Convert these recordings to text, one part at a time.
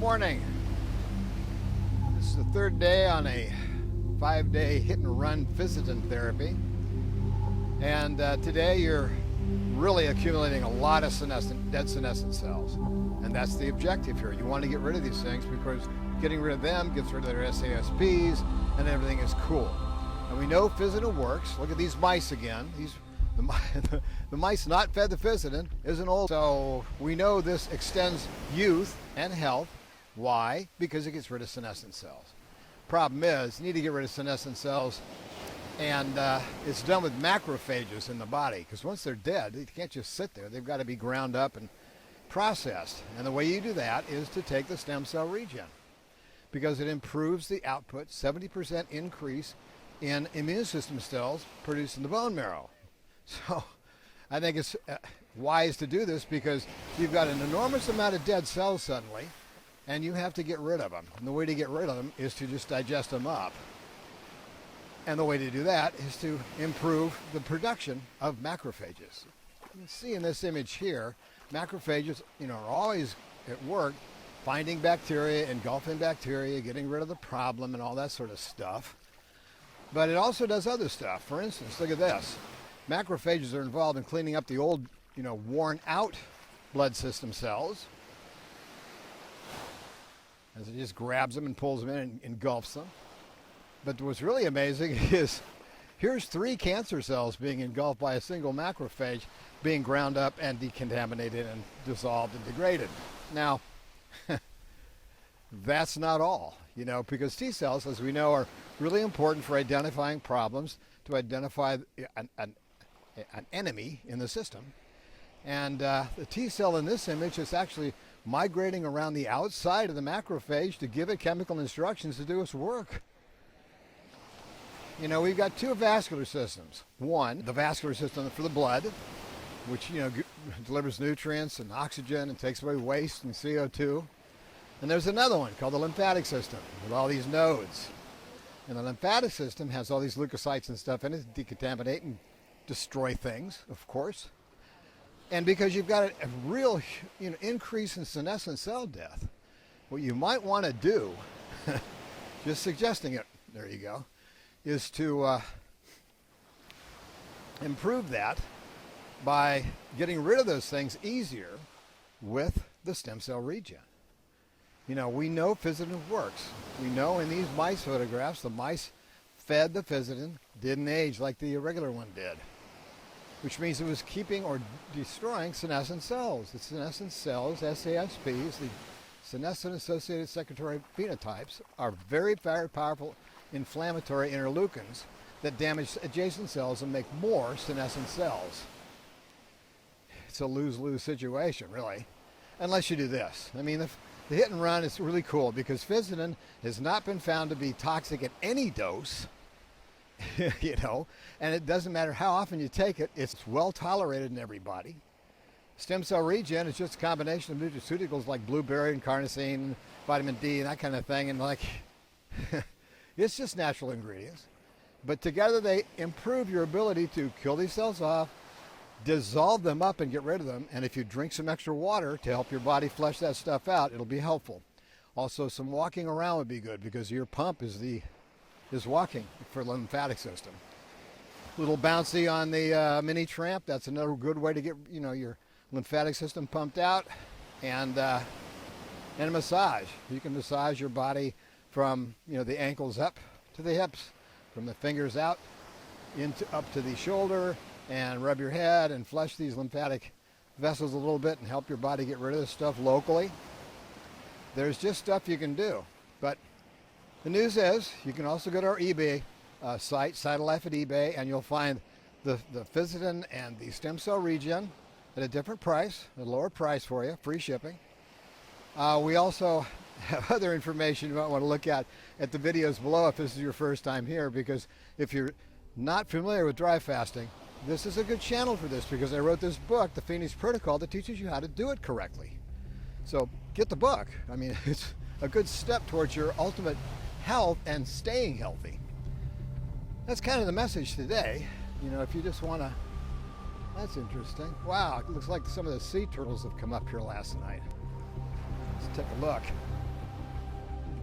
morning. This is the third day on a 5-day hit and run Fisetin therapy. And today you're really accumulating a lot of dead senescent cells. And that's the objective here. You want to get rid of these things because getting rid of them gets rid of their SASPs and everything is cool. And we know Fisetin works. Look at these mice again. The mice not fed the Fisetin isn't old. So we know this extends youth and health. Why? Because it gets rid of senescent cells. Problem is, you need to get rid of senescent cells, and it's done with macrophages in the body, because once they're dead, they can't just sit there. They've got to be ground up and processed. And the way you do that is to take the stem cell regen, because it improves the output, 70% increase in immune system cells produced in the bone marrow. So I think it's wise to do this because you've got an enormous amount of dead cells suddenly, and you have to get rid of them. And the way to get rid of them is to just digest them up. And the way to do that is to improve the production of macrophages. You can see in this image here, macrophages, are always at work finding bacteria, engulfing bacteria, getting rid of the problem and all that sort of stuff. But it also does other stuff. For instance, look at this. Macrophages are involved in cleaning up the old, worn out blood system cells. As it just grabs them and pulls them in and engulfs them. But what's really amazing is here's 3 cancer cells being engulfed by a single macrophage, being ground up and decontaminated and dissolved and degraded. Now, that's not all, because T cells, as we know, are really important for identifying problems, to identify an enemy in the system. And the T cell in this image is actually migrating around the outside of the macrophage to give it chemical instructions to do its work. We've got 2 vascular systems. One, the vascular system for the blood, which, delivers nutrients and oxygen and takes away waste and CO2. And there's another one called the lymphatic system with all these nodes. And the lymphatic system has all these leukocytes and stuff in it to decontaminate and destroy things, of course. And because you've got a real increase in senescent cell death, what you might want to do, just suggesting it, there you go, is to improve that by getting rid of those things easier with the stem cell regen. We know Fisetin works. We know in these mice photographs, the mice fed the Fisetin, didn't age like the irregular one did, which means it was keeping or destroying senescent cells. The senescent cells, SASPs, the senescent-associated secretory phenotypes, are very, very powerful inflammatory interleukins that damage adjacent cells and make more senescent cells. It's a lose-lose situation, really, unless you do this. The hit and run is really cool because Fisetin has not been found to be toxic at any dose, and it doesn't matter how often you take it, it's well tolerated in everybody. Stem cell regen is just a combination of nutraceuticals like blueberry and carnosine, vitamin D and that kind of thing, and it's just natural ingredients. But together they improve your ability to kill these cells off, dissolve them up and get rid of them, and if you drink some extra water to help your body flush that stuff out, it'll be helpful. Also, some walking around would be good because your pump is walking for the lymphatic system. A little bouncy on the mini tramp, that's another good way to get your lymphatic system pumped out. And a massage. You can massage your body from the ankles up to the hips, from the fingers out up to the shoulder, and rub your head and flush these lymphatic vessels a little bit and help your body get rid of this stuff locally. There's just stuff you can do. But the news is you can also go to our eBay site, Cytolife at eBay, and you'll find the Fisetin and the stem cell regen at a different price, a lower price for you, free shipping. We also have other information you might want to look at the videos below if this is your first time here, because if you're not familiar with dry fasting, this is a good channel for this because I wrote this book, The Phoenix Protocol, that teaches you how to do it correctly. So get the book. It's a good step towards your ultimate health and staying healthy. That's kind of the message today. If you just want to, that's interesting. Wow, it looks like some of the sea turtles have come up here last night. Let's take a look.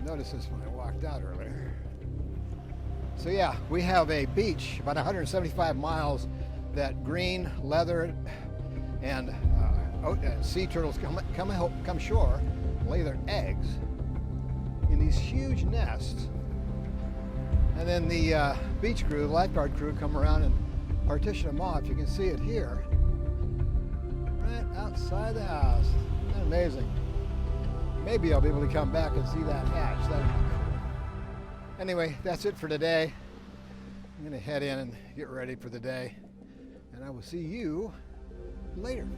noticed this when I walked out earlier. So yeah, we have a beach about 175 miles that green, leather, and sea turtles come shore, lay their eggs in these huge nests. And then the beach crew, the lifeguard crew, come around and partition them off. You can see it here, right outside the house. Isn't that amazing? Maybe I'll be able to come back and see that hatch. That'd be cool. Anyway, that's it for today. I'm gonna head in and get ready for the day, and I will see you later.